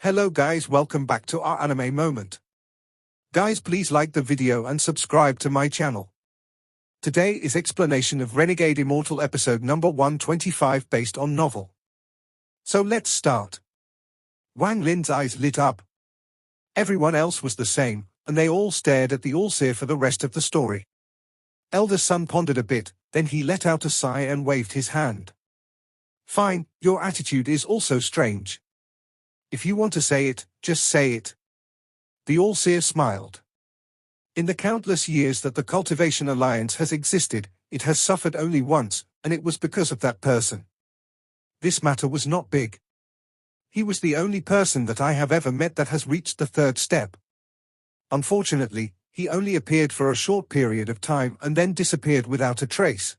Hello guys, welcome back to our anime moment. Guys, please like the video and subscribe to my channel. Today is explanation of Renegade Immortal episode number 125 based on novel. So let's start. Wang Lin's eyes lit up. Everyone else was the same, and they all stared at the All-Seer for the rest of the story. Elder Son pondered a bit, then he let out a sigh and waved his hand. Fine, your attitude is also strange. If you want to say it, just say it. The All-Seer smiled. In the countless years that the Cultivation Alliance has existed, it has suffered only once, and it was because of that person. This matter was not big. He was the only person that I have ever met that has reached the third step. Unfortunately, he only appeared for a short period of time and then disappeared without a trace.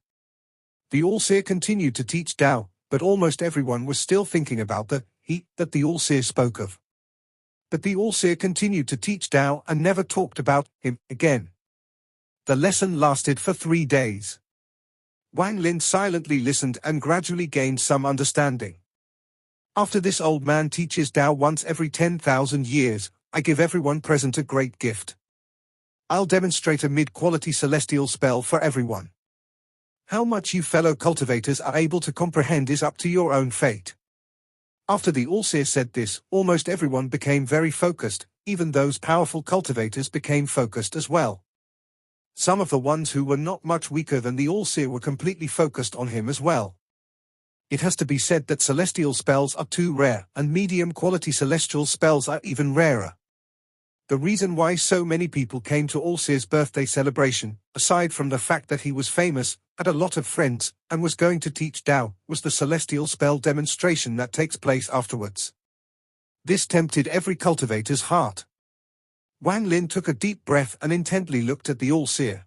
The All-Seer continued to teach Tao, but almost everyone was still thinking about the he that the All-Seer spoke of. But the All-Seer continued to teach Tao and never talked about him again. The lesson lasted for 3 days. Wang Lin silently listened and gradually gained some understanding. After this old man teaches Tao once every 10,000 years, I give everyone present a great gift. I'll demonstrate a mid-quality celestial spell for everyone. How much you fellow cultivators are able to comprehend is up to your own fate. After the All-Seer said this, almost everyone became very focused, even those powerful cultivators became focused as well. Some of the ones who were not much weaker than the All-Seer were completely focused on him as well. It has to be said that celestial spells are too rare, and medium-quality celestial spells are even rarer. The reason why so many people came to All-Seer's birthday celebration, aside from the fact that he was famous, had a lot of friends, and was going to teach Tao, was the celestial spell demonstration that takes place afterwards. This tempted every cultivator's heart. Wang Lin took a deep breath and intently looked at the All-Seer.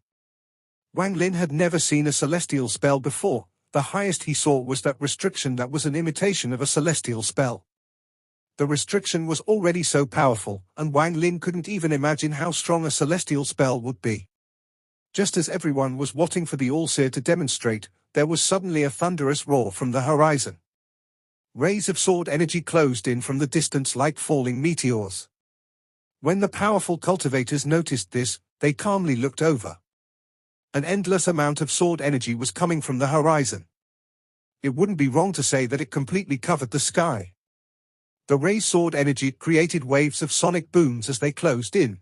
Wang Lin had never seen a celestial spell before. The highest he saw was that restriction that was an imitation of a celestial spell. The restriction was already so powerful, and Wang Lin couldn't even imagine how strong a celestial spell would be. Just as everyone was waiting for the All-Seer to demonstrate, there was suddenly a thunderous roar from the horizon. Rays of sword energy closed in from the distance like falling meteors. When the powerful cultivators noticed this, they calmly looked over. An endless amount of sword energy was coming from the horizon. It wouldn't be wrong to say that it completely covered the sky. The rays' sword energy created waves of sonic booms as they closed in.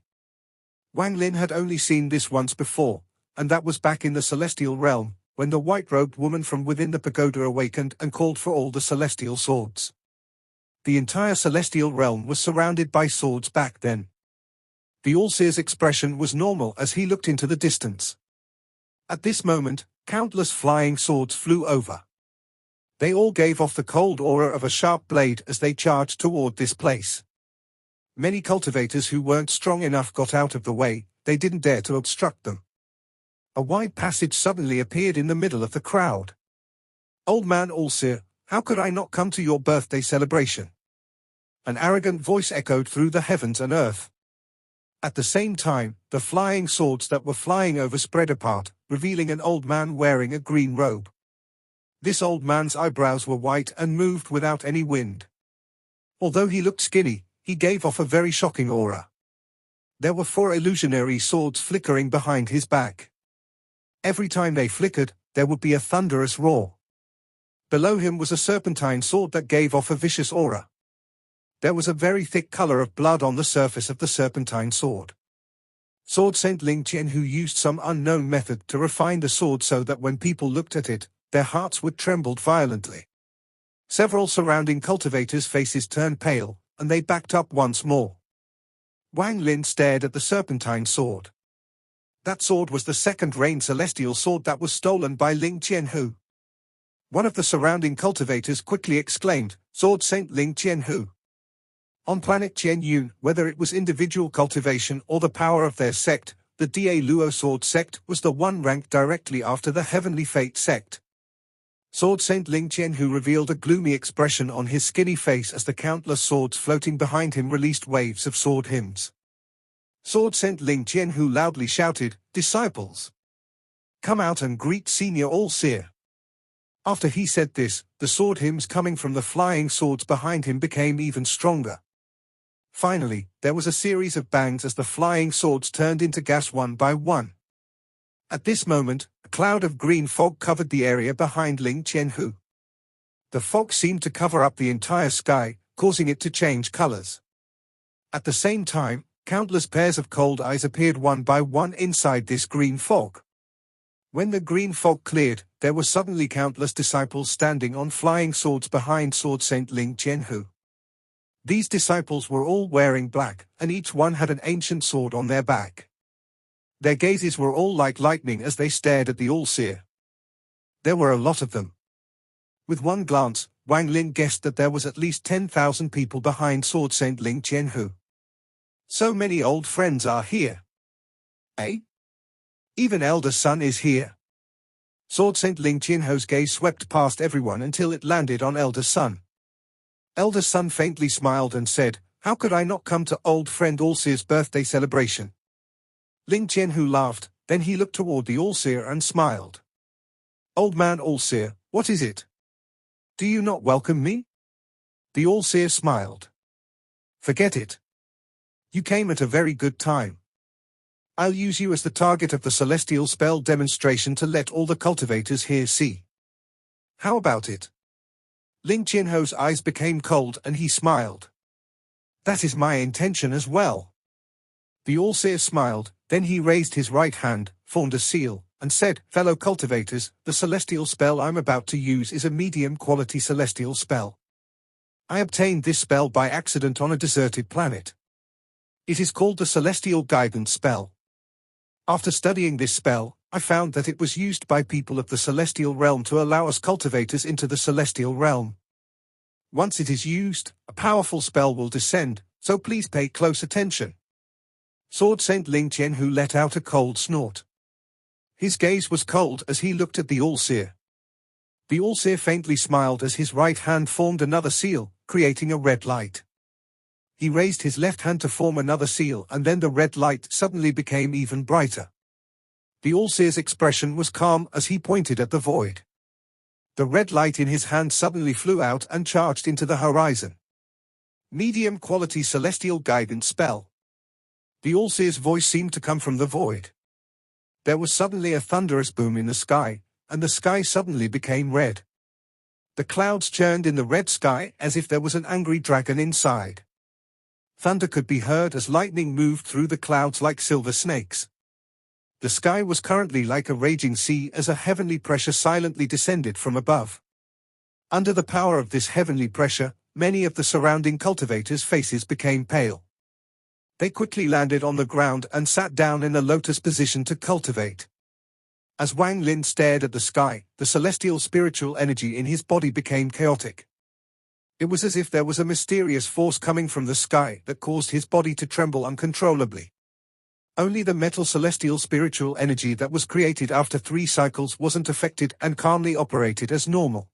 Wang Lin had only seen this once before, and that was back in the celestial realm, when the white-robed woman from within the pagoda awakened and called for all the celestial swords. The entire celestial realm was surrounded by swords back then. The All-Seer's expression was normal as he looked into the distance. At this moment, countless flying swords flew over. They all gave off the cold aura of a sharp blade as they charged toward this place. Many cultivators who weren't strong enough got out of the way, they didn't dare to obstruct them. A wide passage suddenly appeared in the middle of the crowd. Old man All-Seer, how could I not come to your birthday celebration? An arrogant voice echoed through the heavens and earth. At the same time, the flying swords that were flying over spread apart, revealing an old man wearing a green robe. This old man's eyebrows were white and moved without any wind. Although he looked skinny, he gave off a very shocking aura. There were 4 illusionary swords flickering behind his back. Every time they flickered, there would be a thunderous roar. Below him was a serpentine sword that gave off a vicious aura. There was a very thick color of blood on the surface of the serpentine sword. Sword Saint Ling Qian, who used some unknown method to refine the sword so that when people looked at it, their hearts would tremble violently. Several surrounding cultivators' faces turned pale, and they backed up once more. Wang Lin stared at the serpentine sword. That sword was the second rain celestial sword that was stolen by Ling Qianhu. One of the surrounding cultivators quickly exclaimed, Sword Saint Ling Qianhu. On planet Qianyun, whether it was individual cultivation or the power of their sect, the Da Luo Sword sect was the one ranked directly after the Heavenly Fate sect. Sword Saint Ling Qianhu revealed a gloomy expression on his skinny face as the countless swords floating behind him released waves of sword hymns. Sword Saint Ling Qianhu loudly shouted, Disciples! Come out and greet Senior All-Seer. After he said this, the sword hymns coming from the flying swords behind him became even stronger. Finally, there was a series of bangs as the flying swords turned into gas one by one. At this moment, a cloud of green fog covered the area behind Ling Qianhu. The fog seemed to cover up the entire sky, causing it to change colors. At the same time, countless pairs of cold eyes appeared one by one inside this green fog. When the green fog cleared, there were suddenly countless disciples standing on flying swords behind Sword Saint Ling Qianhu. These disciples were all wearing black, and each one had an ancient sword on their back. Their gazes were all like lightning as they stared at the All-Seer. There were a lot of them. With one glance, Wang Lin guessed that there was at least 10,000 people behind Sword Saint Ling Qianhu. So many old friends are here. Eh? Even elder son is here. Sword Saint Ling Qianhu's gaze swept past everyone until it landed on elder son. Elder son faintly smiled and said, "How could I not come to old friend All-Seer's birthday celebration?" Ling Qianhu laughed, then he looked toward the All-Seer and smiled. "Old man All-Seer, what is it? Do you not welcome me?" The All-Seer smiled. "Forget it. You came at a very good time. I'll use you as the target of the celestial spell demonstration to let all the cultivators here see. How about it?" Ling Qianhu's eyes became cold and he smiled. "That is my intention as well." The All-Seer smiled, then he raised his right hand, formed a seal, and said, "Fellow cultivators, the celestial spell I'm about to use is a medium-quality celestial spell. I obtained this spell by accident on a deserted planet. It is called the Celestial Guidance Spell. After studying this spell, I found that it was used by people of the celestial realm to allow us cultivators into the celestial realm. Once it is used, a powerful spell will descend, so please pay close attention." Sword Saint Ling Qianhu let out a cold snort. His gaze was cold as he looked at the All-Seer. The All-Seer faintly smiled as his right hand formed another seal, creating a red light. He raised his left hand to form another seal and then the red light suddenly became even brighter. The All-Seer's expression was calm as he pointed at the void. The red light in his hand suddenly flew out and charged into the horizon. Medium-quality celestial guidance spell. The All-Seer's voice seemed to come from the void. There was suddenly a thunderous boom in the sky, and the sky suddenly became red. The clouds churned in the red sky as if there was an angry dragon inside. Thunder could be heard as lightning moved through the clouds like silver snakes. The sky was currently like a raging sea as a heavenly pressure silently descended from above. Under the power of this heavenly pressure, many of the surrounding cultivators' faces became pale. They quickly landed on the ground and sat down in a lotus position to cultivate. As Wang Lin stared at the sky, the celestial spiritual energy in his body became chaotic. It was as if there was a mysterious force coming from the sky that caused his body to tremble uncontrollably. Only the metal celestial spiritual energy that was created after 3 cycles wasn't affected and calmly operated as normal.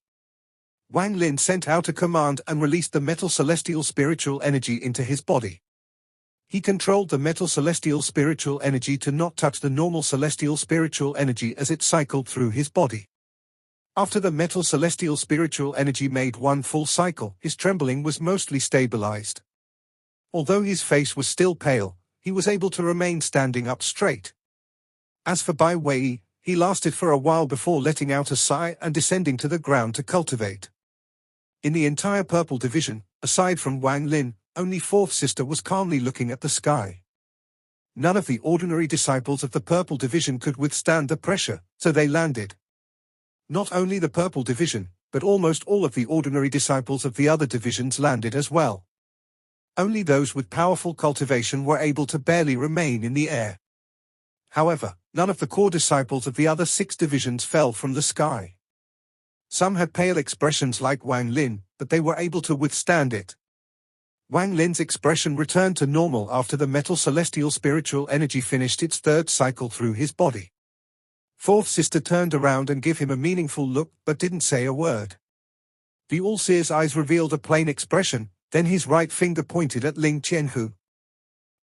Wang Lin sent out a command and released the metal celestial spiritual energy into his body. He controlled the metal celestial spiritual energy to not touch the normal celestial spiritual energy as it cycled through his body. After the metal celestial spiritual energy made one full cycle, his trembling was mostly stabilized. Although his face was still pale, he was able to remain standing up straight. As for Bai Wei, he lasted for a while before letting out a sigh and descending to the ground to cultivate. In the entire Purple Division, aside from Wang Lin, only Fourth Sister was calmly looking at the sky. None of the ordinary disciples of the Purple Division could withstand the pressure, so they landed. Not only the Purple Division, but almost all of the ordinary disciples of the other divisions landed as well. Only those with powerful cultivation were able to barely remain in the air. However, none of the core disciples of the other 6 divisions fell from the sky. Some had pale expressions like Wang Lin, but they were able to withstand it. Wang Lin's expression returned to normal after the metal celestial spiritual energy finished its 3rd cycle through his body. Fourth Sister turned around and gave him a meaningful look but didn't say a word. The All-Seer's eyes revealed a plain expression, then his right finger pointed at Ling Qianhu.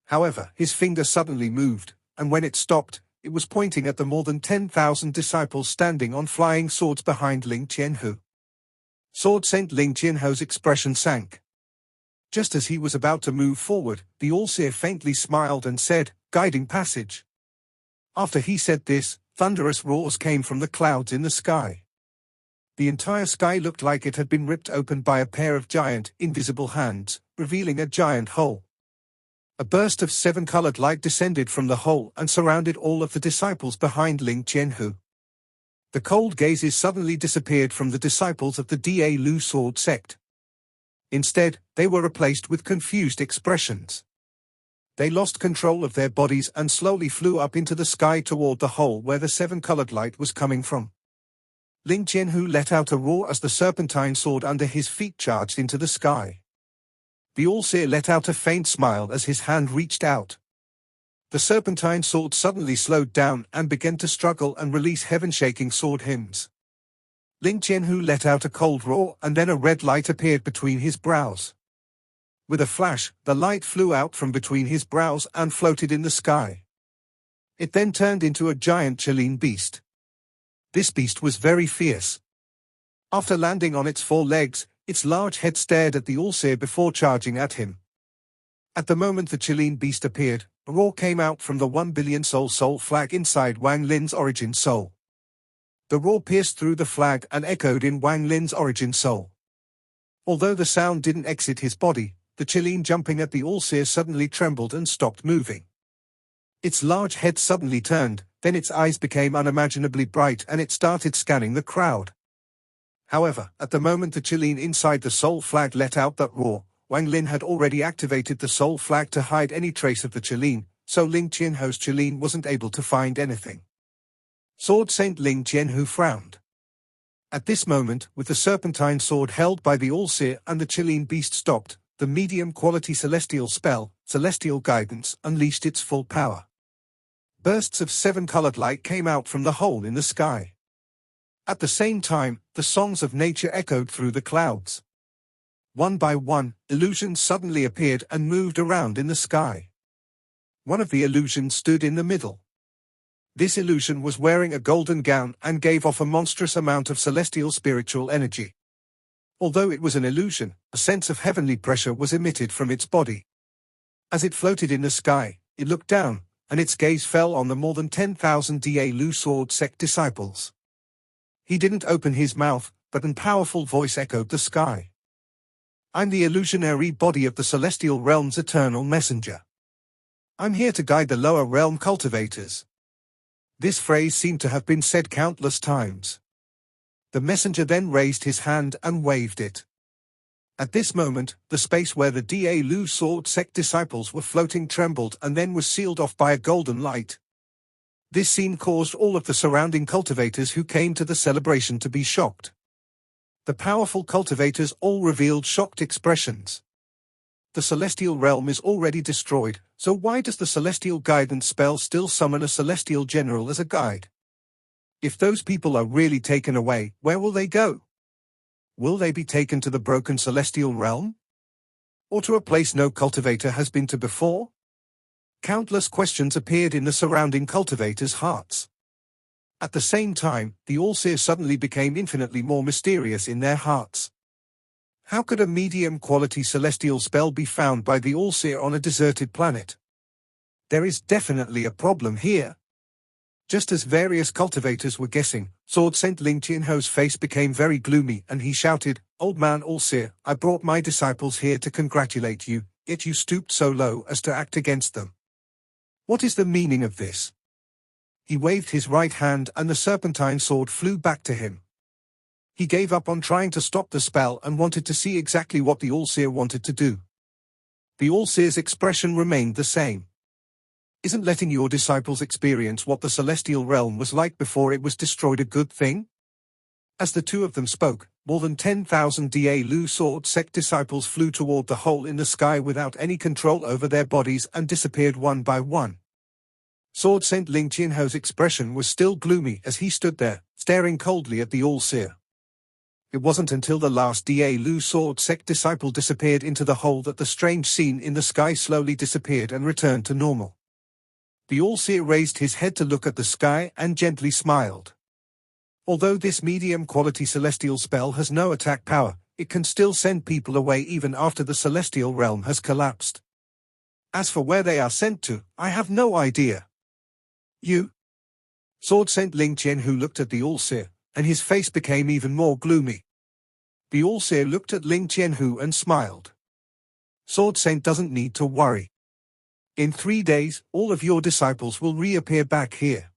However, his finger suddenly moved, and when it stopped, it was pointing at the more than 10,000 disciples standing on flying swords behind Ling Qianhu. Sword Saint Ling Qianhu's expression sank. Just as he was about to move forward, the All-Seer faintly smiled and said, "Guiding passage." After he said this, thunderous roars came from the clouds in the sky. The entire sky looked like it had been ripped open by a pair of giant, invisible hands, revealing a giant hole. A burst of 7-colored light descended from the hole and surrounded all of the disciples behind Ling Qianhu. The cold gazes suddenly disappeared from the disciples of the Da Lu sword sect. Instead, they were replaced with confused expressions. They lost control of their bodies and slowly flew up into the sky toward the hole where the 7-colored light was coming from. Ling Qianhu let out a roar as the serpentine sword under his feet charged into the sky. The All-Seer let out a faint smile as his hand reached out. The serpentine sword suddenly slowed down and began to struggle and release heaven-shaking sword hymns. Ling Qianhu let out a cold roar and then a red light appeared between his brows. With a flash, the light flew out from between his brows and floated in the sky. It then turned into a giant Qilin beast. This beast was very fierce. After landing on its 4 legs, its large head stared at the All-Seer before charging at him. At the moment the Qilin beast appeared, a roar came out from the 1 billion soul flag inside Wang Lin's origin soul. The roar pierced through the flag and echoed in Wang Lin's origin soul. Although the sound didn't exit his body, the Qilin jumping at the All-Seer suddenly trembled and stopped moving. Its large head suddenly turned, then its eyes became unimaginably bright and it started scanning the crowd. However, at the moment the Qilin inside the soul flag let out that roar, Wang Lin had already activated the soul flag to hide any trace of the Qilin, so Ling Qianhu's Qilin wasn't able to find anything. Sword Saint Ling Qianhu frowned. At this moment, with the serpentine sword held by the All-Seer and the Qilin beast stopped, the medium-quality celestial spell, Celestial Guidance, unleashed its full power. Bursts of 7-colored light came out from the hole in the sky. At the same time, the songs of nature echoed through the clouds. One by one, illusions suddenly appeared and moved around in the sky. One of the illusions stood in the middle. This illusion was wearing a golden gown and gave off a monstrous amount of celestial spiritual energy. Although it was an illusion, a sense of heavenly pressure was emitted from its body. As it floated in the sky, it looked down, and its gaze fell on the more than 10,000 Da Lu sword sect disciples. He didn't open his mouth, but a powerful voice echoed the sky. "I'm the illusionary body of the celestial realm's eternal messenger. I'm here to guide the lower realm cultivators." This phrase seemed to have been said countless times. The messenger then raised his hand and waved it. At this moment, the space where the Da Lu sword sect disciples were floating trembled and then was sealed off by a golden light. This scene caused all of the surrounding cultivators who came to the celebration to be shocked. The powerful cultivators all revealed shocked expressions. The celestial realm is already destroyed, so why does the celestial guidance spell still summon a celestial general as a guide? If those people are really taken away, where will they go? Will they be taken to the broken celestial realm? Or to a place no cultivator has been to before? Countless questions appeared in the surrounding cultivators' hearts. At the same time, the All-Seer suddenly became infinitely more mysterious in their hearts. How could a medium-quality celestial spell be found by the All-Seer on a deserted planet? There is definitely a problem here. Just as various cultivators were guessing, Sword Saint Ling Qianhu's face became very gloomy and he shouted, "Old man All-Seer, I brought my disciples here to congratulate you, yet you stooped so low as to act against them. What is the meaning of this?" He waved his right hand and the serpentine sword flew back to him. He gave up on trying to stop the spell and wanted to see exactly what the All-Seer wanted to do. The All-Seer's expression remained the same. "Isn't letting your disciples experience what the celestial realm was like before it was destroyed a good thing?" As the two of them spoke, more than 10,000 Da Lu sword sect disciples flew toward the hole in the sky without any control over their bodies and disappeared one by one. Sword Saint Ling Qianhu's expression was still gloomy as he stood there, staring coldly at the All-Seer. It wasn't until the last Da Lu sword sect disciple disappeared into the hole that the strange scene in the sky slowly disappeared and returned to normal. The All-Seer raised his head to look at the sky and gently smiled. Although this medium-quality celestial spell has no attack power, it can still send people away even after the celestial realm has collapsed. As for where they are sent to, I have no idea. You? Sword Saint Ling Qianhu looked at the All-Seer, and his face became even more gloomy. The All-Seer looked at Ling Qianhu and smiled. Sword Saint doesn't need to worry. In 3 days, all of your disciples will reappear back here.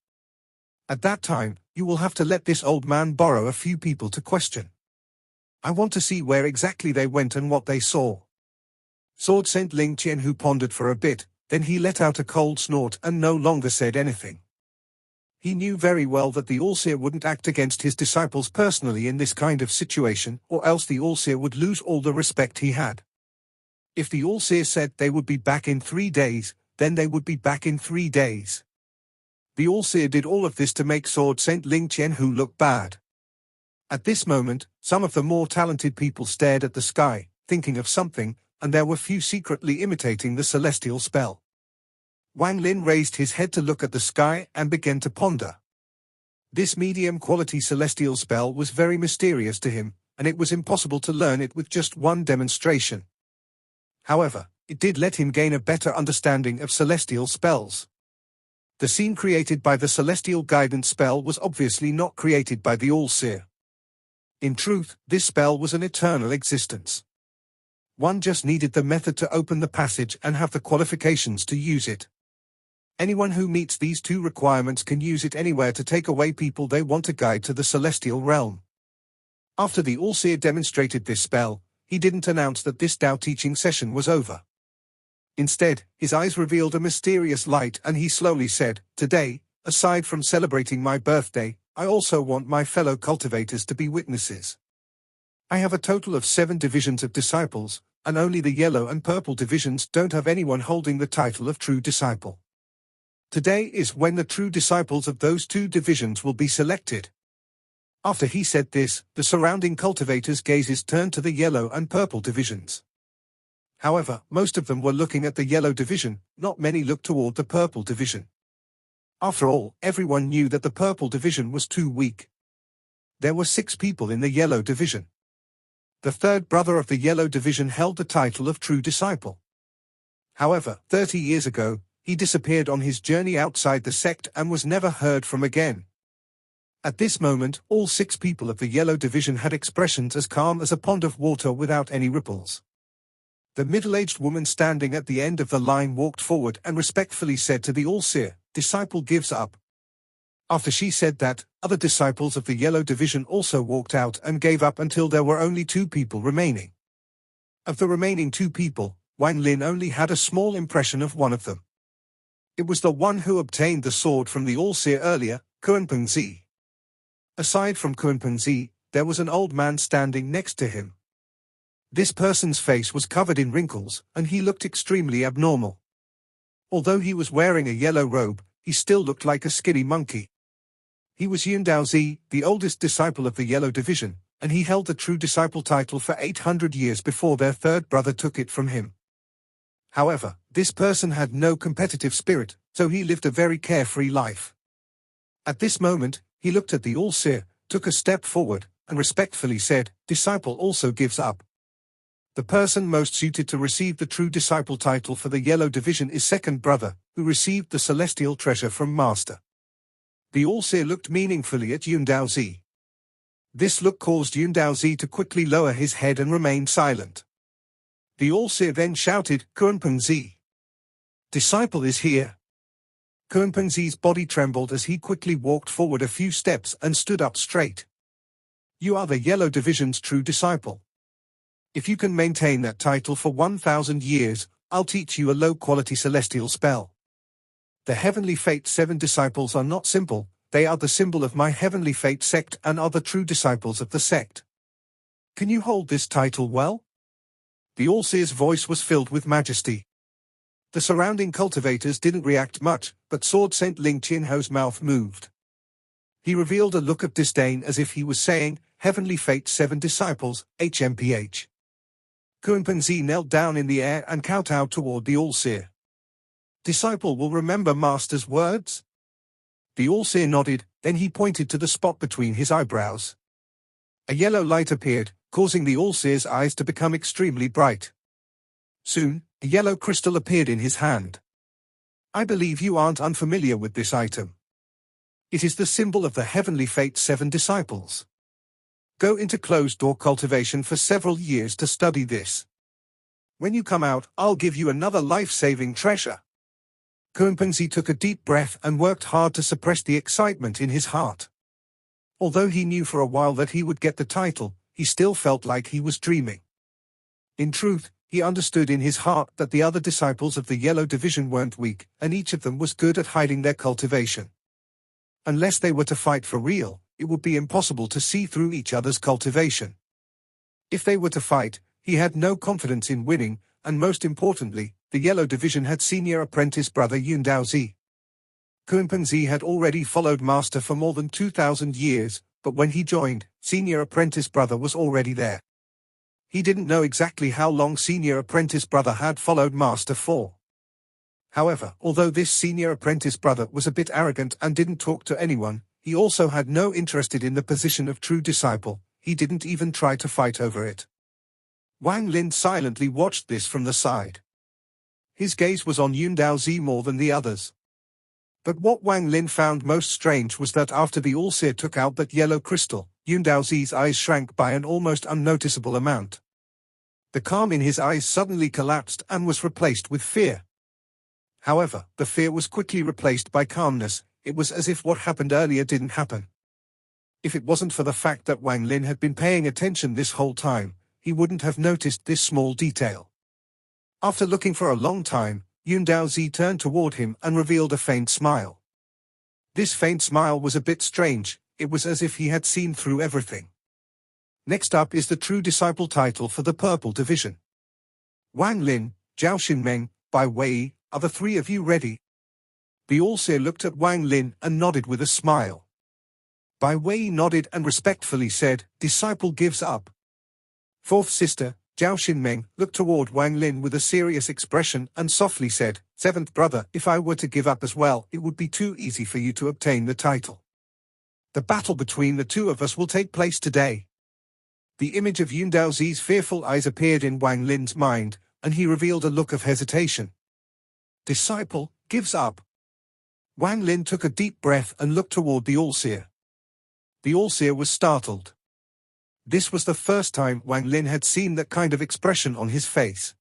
At that time, you will have to let this old man borrow a few people to question. I want to see where exactly they went and what they saw. Sword Saint Ling Qianhu pondered for a bit, then he let out a cold snort and no longer said anything. He knew very well that the All-Seer wouldn't act against his disciples personally in this kind of situation, or else the All-Seer would lose all the respect he had. If the All-Seer said they would be back in 3 days, then they would be back in 3 days. The All-Seer did all of this to make Sword Saint Ling Qianhu look bad. At this moment, some of the more talented people stared at the sky, thinking of something, and there were few secretly imitating the celestial spell. Wang Lin raised his head to look at the sky and began to ponder. This medium-quality celestial spell was very mysterious to him, and it was impossible to learn it with just one demonstration. However, it did let him gain a better understanding of celestial spells. The scene created by the celestial guidance spell was obviously not created by the All-Seer. In truth, this spell was an eternal existence. One just needed the method to open the passage and have the qualifications to use it. Anyone who meets these 2 requirements can use it anywhere to take away people they want to guide to the celestial realm. After the All-Seer demonstrated this spell, he didn't announce that this Tao teaching session was over. Instead, his eyes revealed a mysterious light and he slowly said, "Today, aside from celebrating my birthday, I also want my fellow cultivators to be witnesses. I have a total of 7 divisions of disciples, and only the yellow and purple divisions don't have anyone holding the title of true disciple. Today is when the true disciples of those 2 divisions will be selected." After he said this, the surrounding cultivators' gazes turned to the yellow and purple divisions. However, most of them were looking at the yellow division, not many looked toward the purple division. After all, everyone knew that the purple division was too weak. There were 6 people in the yellow division. The 3rd brother of the yellow division held the title of true disciple. However, 30 years ago, he disappeared on his journey outside the sect and was never heard from again. At this moment, all 6 people of the yellow division had expressions as calm as a pond of water without any ripples. The middle-aged woman standing at the end of the line walked forward and respectfully said to the All-Seer, "Disciple gives up." After she said that, other disciples of the yellow division also walked out and gave up until there were only 2 people remaining. Of the remaining 2 people, Wang Lin only had a small impression of one of them. It was the one who obtained the sword from the All-Seer earlier, Kunpeng Zi. Aside from Kunpeng Zi, there was an old man standing next to him. This person's face was covered in wrinkles, and he looked extremely abnormal. Although he was wearing a yellow robe, he still looked like a skinny monkey. He was Yundao Zi, the oldest disciple of the yellow division, and he held the true disciple title for 800 years before their 3rd brother took it from him. However, this person had no competitive spirit, so he lived a very carefree life. At this moment, he looked at the All-Seer, took a step forward, and respectfully said, "Disciple also gives up." The person most suited to receive the true disciple title for the yellow division is 2nd brother, who received the celestial treasure from Master. The All-Seer looked meaningfully at Yundao Zi. This look caused Yundao Zi to quickly lower his head and remain silent. The All-Seer then shouted, "Kunpeng Zi! Disciple is here!" Kunpeng Zi's body trembled as he quickly walked forward a few steps and stood up straight. "You are the yellow division's true disciple. If you can maintain that title for 1,000 years, I'll teach you a low-quality celestial spell. The Heavenly Fate 7 disciples are not simple, they are the symbol of my Heavenly Fate sect and are the true disciples of the sect. Can you hold this title well?" The All-Seer's voice was filled with majesty. The surrounding cultivators didn't react much, but Sword Saint Ling Qianhu's mouth moved. He revealed a look of disdain as if he was saying, "Heavenly Fate 7 disciples, HMPH." Kunpeng Zi knelt down in the air and kowtowed toward the All-Seer. "Disciple will remember Master's words?" The All-Seer nodded, then he pointed to the spot between his eyebrows. A yellow light appeared, causing the All-Seer's eyes to become extremely bright. Soon, a yellow crystal appeared in his hand. I believe you aren't unfamiliar with this item. It is the symbol of the Heavenly Fate's 7 disciples. Go into closed-door cultivation for several years to study this. When you come out, I'll give you another life-saving treasure. Kuanpingzi took a deep breath and worked hard to suppress the excitement in his heart. Although he knew for a while that he would get the title, he still felt like he was dreaming. In truth, he understood in his heart that the other disciples of the Yellow Division weren't weak, and each of them was good at hiding their cultivation. Unless they were to fight for real, it would be impossible to see through each other's cultivation. If they were to fight, he had no confidence in winning, and most importantly, the Yellow Division had senior apprentice brother Yun Daozi. Kuanpingzi had already followed Master for more than 2,000 years, but when he joined, senior apprentice brother was already there. He didn't know exactly how long senior apprentice brother had followed Master for. However, although this senior apprentice brother was a bit arrogant and didn't talk to anyone, he also had no interest in the position of true disciple. He didn't even try to fight over it. Wang Lin silently watched this from the side. His gaze was on Yun Daozi more than the others. But what Wang Lin found most strange was that after the All-Seer took out that yellow crystal, Yun Daozi's eyes shrank by an almost unnoticeable amount. The calm in his eyes suddenly collapsed and was replaced with fear. However, the fear was quickly replaced by calmness. It was as if what happened earlier didn't happen. If it wasn't for the fact that Wang Lin had been paying attention this whole time, he wouldn't have noticed this small detail. After looking for a long time, Yun Daozi turned toward him and revealed a faint smile. This faint smile was a bit strange. It was as if he had seen through everything. Next up is the True Disciple title for the Purple Division. Wang Lin, Zhao Xinmeng, Bai Wei, are the 3 of you ready? The All-Seer looked at Wang Lin and nodded with a smile. Bai Wei nodded and respectfully said, "Disciple gives up." 4th sister, Zhao Xinmeng, looked toward Wang Lin with a serious expression and softly said, "7th brother, if I were to give up as well, it would be too easy for you to obtain the title. The battle between the 2 of us will take place today." The image of Yun Daozi's fearful eyes appeared in Wang Lin's mind, and he revealed a look of hesitation. Disciple gives up. Wang Lin took a deep breath and looked toward the All-Seer. The All-Seer was startled. This was the first time Wang Lin had seen that kind of expression on his face.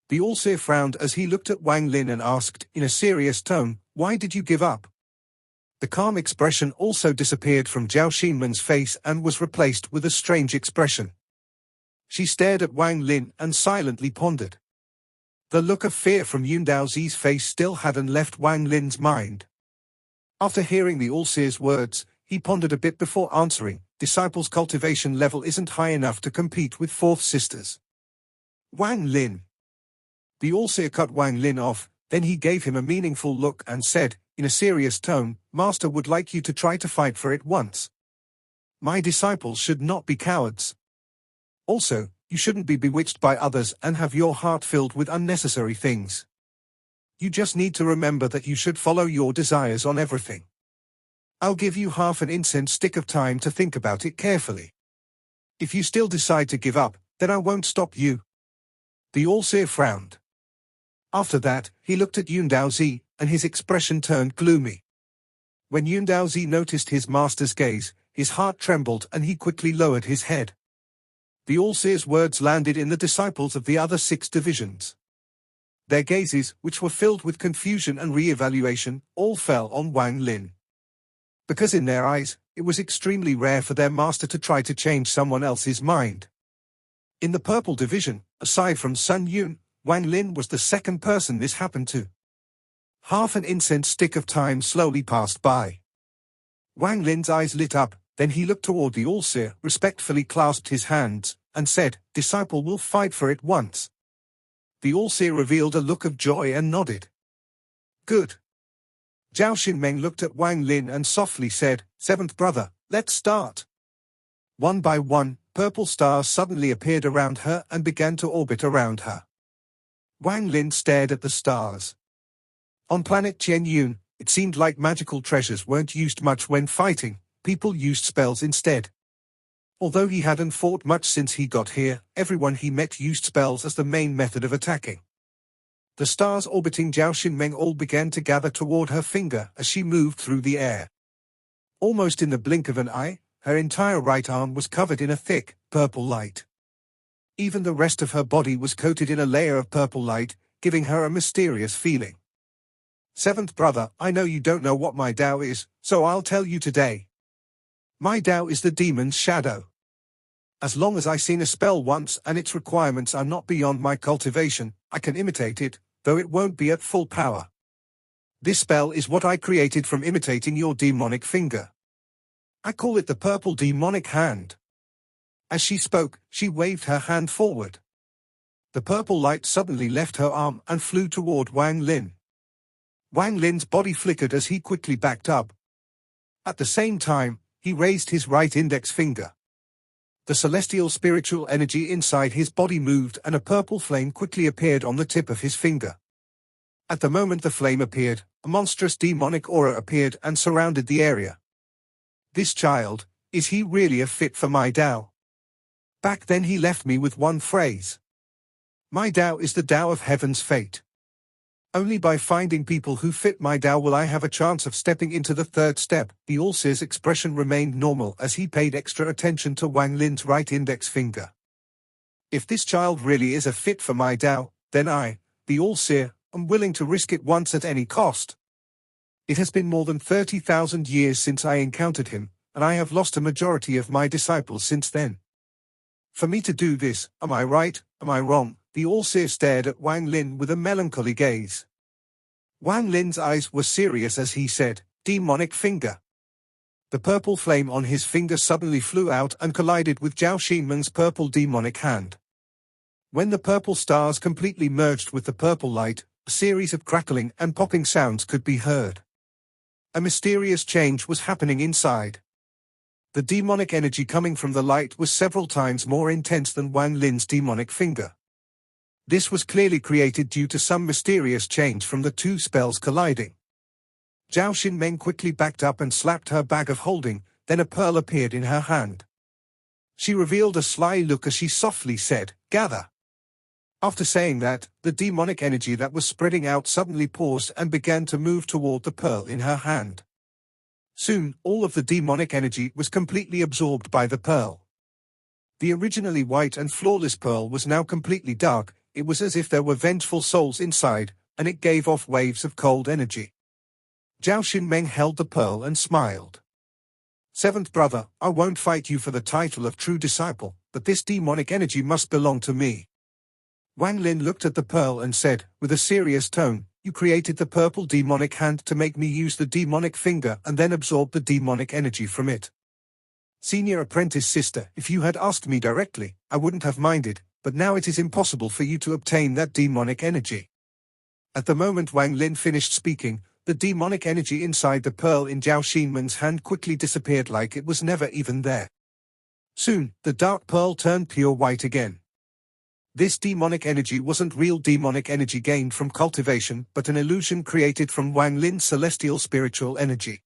The All-Seer frowned as he looked at Wang Lin and asked, in a serious tone, "Why did you give up?" The calm expression also disappeared from Zhao Xinmeng's face and was replaced with a strange expression. She stared at Wang Lin and silently pondered. The look of fear from Yun Daozi's face still hadn't left Wang Lin's mind. After hearing the All-Seer's words, he pondered a bit before answering, "Disciples' cultivation level isn't high enough to compete with 4th sisters." Wang Lin. The All-Seer cut Wang Lin off, then he gave him a meaningful look and said, in a serious tone, "Master would like you to try to fight for it once. My disciples should not be cowards. Also, you shouldn't be bewitched by others and have your heart filled with unnecessary things. You just need to remember that you should follow your desires on everything. I'll give you half an incense stick of time to think about it carefully. If you still decide to give up, then I won't stop you." The All-Seer frowned. After that, he looked at Yun Daozi, and his expression turned gloomy. When Yun Daozi noticed his master's gaze, his heart trembled and he quickly lowered his head. The All-Seer's words landed in the disciples of the other 6 divisions. Their gazes, which were filled with confusion and re-evaluation, all fell on Wang Lin. Because in their eyes, it was extremely rare for their master to try to change someone else's mind. In the Purple Division, aside from Sun Yun, Wang Lin was the second person this happened to. Half an incense stick of time slowly passed by. Wang Lin's eyes lit up, then he looked toward the All-Seer, respectfully clasped his hands, and said, "Disciple will fight for it once." The All-Seer revealed a look of joy and nodded. "Good." Zhao Xinmeng looked at Wang Lin and softly said, "7th brother, let's start." One by one, purple stars suddenly appeared around her and began to orbit around her. Wang Lin stared at the stars. On planet Qianyun, it seemed like magical treasures weren't used much when fighting, people used spells instead. Although he hadn't fought much since he got here, everyone he met used spells as the main method of attacking. The stars orbiting Zhao Xinmeng all began to gather toward her finger as she moved through the air. Almost in the blink of an eye, her entire right arm was covered in a thick, purple light. Even the rest of her body was coated in a layer of purple light, giving her a mysterious feeling. Seventh brother, I know you don't know what my Dao is, so I'll tell you today. My Dao is the demon's shadow. As long as I've seen a spell once and its requirements are not beyond my cultivation, I can imitate it, though it won't be at full power. This spell is what I created from imitating your demonic finger. I call it the purple demonic hand. As she spoke, she waved her hand forward. The purple light suddenly left her arm and flew toward Wang Lin. Wang Lin's body flickered as he quickly backed up. At the same time, he raised his right index finger. The celestial spiritual energy inside his body moved and a purple flame quickly appeared on the tip of his finger. At the moment the flame appeared, a monstrous demonic aura appeared and surrounded the area. This child, is he really a fit for my Dao? Back then he left me with one phrase. My Dao is the Dao of heaven's fate. Only by finding people who fit my Dao will I have a chance of stepping into the third step. The All-Seer's expression remained normal as he paid extra attention to Wang Lin's right index finger. If this child really is a fit for my Dao, then I, the All-Seer, am willing to risk it once at any cost. It has been more than 30,000 years since I encountered him, and I have lost a majority of my disciples since then. For me to do this, am I right, am I wrong? The All-Seer stared at Wang Lin with a melancholy gaze. Wang Lin's eyes were serious as he said, demonic finger. The purple flame on his finger suddenly flew out and collided with Zhao Xinmeng's purple demonic hand. When the purple stars completely merged with the purple light, a series of crackling and popping sounds could be heard. A mysterious change was happening inside. The demonic energy coming from the light was several times more intense than Wang Lin's demonic finger. This was clearly created due to some mysterious change from the two spells colliding. Zhao Xinmeng quickly backed up and slapped her bag of holding, then a pearl appeared in her hand. She revealed a sly look as she softly said, "Gather." After saying that, the demonic energy that was spreading out suddenly paused and began to move toward the pearl in her hand. Soon, all of the demonic energy was completely absorbed by the pearl. The originally white and flawless pearl was now completely dark. It was as if there were vengeful souls inside, and it gave off waves of cold energy. Zhao Xinmeng held the pearl and smiled. Seventh brother, I won't fight you for the title of true disciple, but this demonic energy must belong to me. Wang Lin looked at the pearl and said, with a serious tone, you created the purple demonic hand to make me use the demonic finger and then absorb the demonic energy from it. Senior apprentice sister, if you had asked me directly, I wouldn't have minded, but now it is impossible for you to obtain that demonic energy. At the moment Wang Lin finished speaking, the demonic energy inside the pearl in Zhao Xinmeng's hand quickly disappeared like it was never even there. Soon, the dark pearl turned pure white again. This demonic energy wasn't real demonic energy gained from cultivation, but an illusion created from Wang Lin's celestial spiritual energy.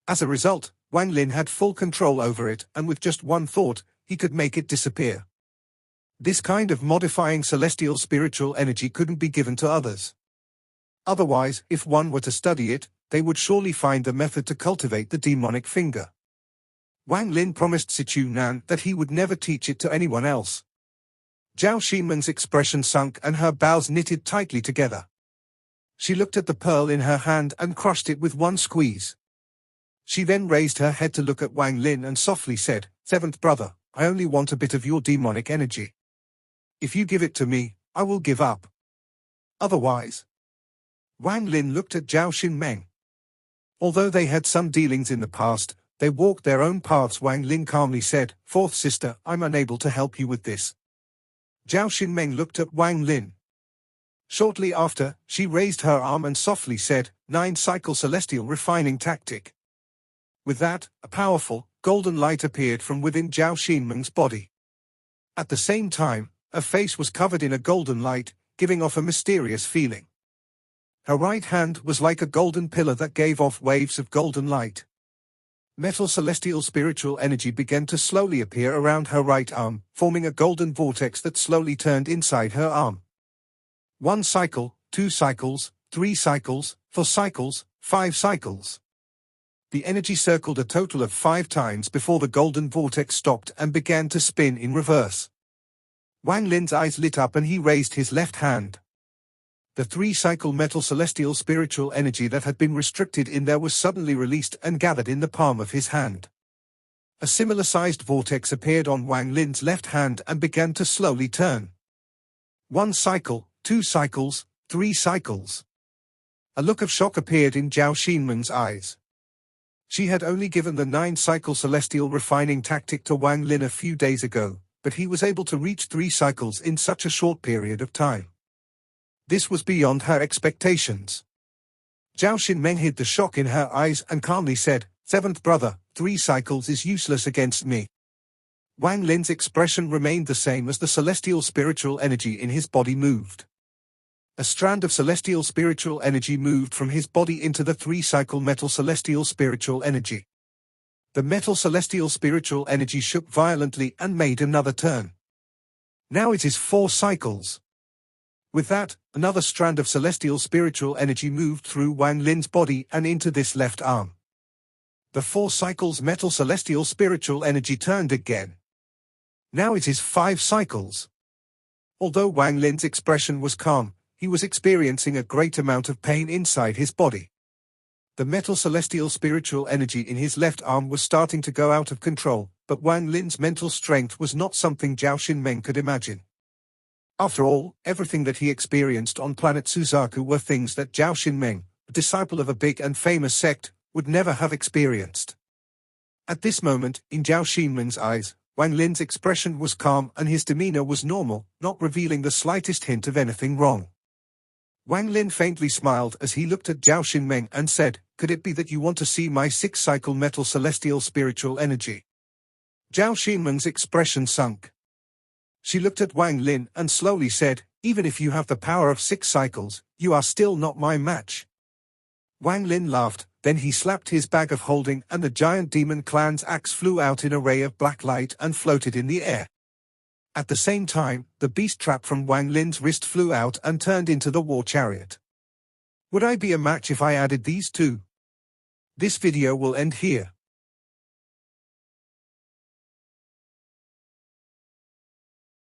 As a result, Wang Lin had full control over it, and with just one thought, he could make it disappear. This kind of modifying celestial spiritual energy couldn't be given to others. Otherwise, if one were to study it, they would surely find the method to cultivate the demonic finger. Wang Lin promised Sichu Nan that he would never teach it to anyone else. Zhao Xinmeng's expression sunk and her brows knitted tightly together. She looked at the pearl in her hand and crushed it with one squeeze. She then raised her head to look at Wang Lin and softly said, Seventh brother, I only want a bit of your demonic energy. If you give it to me, I will give up. Otherwise. Wang Lin looked at Zhao Xinmeng. Although they had some dealings in the past, they walked their own paths. Wang Lin calmly said, Fourth sister, I'm unable to help you with this. Zhao Xinmeng looked at Wang Lin. Shortly after, she raised her arm and softly said, 9-cycle celestial refining tactic. With that, a powerful, golden light appeared from within Zhao Xinmeng's body. At the same time, her face was covered in a golden light, giving off a mysterious feeling. Her right hand was like a golden pillar that gave off waves of golden light. Metal celestial spiritual energy began to slowly appear around her right arm, forming a golden vortex that slowly turned inside her arm. 1 cycle, 2 cycles, 3 cycles, 4 cycles, 5 cycles. The energy circled a total of 5 times before the golden vortex stopped and began to spin in reverse. Wang Lin's eyes lit up and he raised his left hand. The 3-cycle metal celestial spiritual energy that had been restricted in there was suddenly released and gathered in the palm of his hand. A similar-sized vortex appeared on Wang Lin's left hand and began to slowly turn. 1 cycle, 2 cycles, 3 cycles. A look of shock appeared in Zhao Xinmen's eyes. She had only given the 9-cycle celestial refining tactic to Wang Lin a few days ago, but he was able to reach 3 cycles in such a short period of time. This was beyond her expectations. Zhao Xinmeng hid the shock in her eyes and calmly said, "Seventh brother, 3 cycles is useless against me." Wang Lin's expression remained the same as the celestial spiritual energy in his body moved. A strand of celestial spiritual energy moved from his body into the 3-cycle metal celestial spiritual energy. The metal celestial spiritual energy shook violently and made another turn. Now it is 4 cycles. With that, another strand of celestial spiritual energy moved through Wang Lin's body and into this left arm. The 4 cycles metal celestial spiritual energy turned again. Now it is 5 cycles. Although Wang Lin's expression was calm, he was experiencing a great amount of pain inside his body. The metal celestial spiritual energy in his left arm was starting to go out of control, but Wang Lin's mental strength was not something Zhao Xinmeng could imagine. After all, everything that he experienced on planet Suzaku were things that Zhao Xinmeng, a disciple of a big and famous sect, would never have experienced. At this moment, in Zhao Xinmeng's eyes, Wang Lin's expression was calm and his demeanor was normal, not revealing the slightest hint of anything wrong. Wang Lin faintly smiled as he looked at Zhao Xinmeng and said, "Could it be that you want to see my 6-cycle metal celestial spiritual energy?" Zhao Xinmeng's expression sunk. She looked at Wang Lin and slowly said, "Even if you have the power of 6 cycles, you are still not my match." Wang Lin laughed, then he slapped his bag of holding and the giant demon clan's axe flew out in a ray of black light and floated in the air. At the same time, the beast trap from Wang Lin's wrist flew out and turned into the war chariot. Would I be a match if I added these two? This video will end here.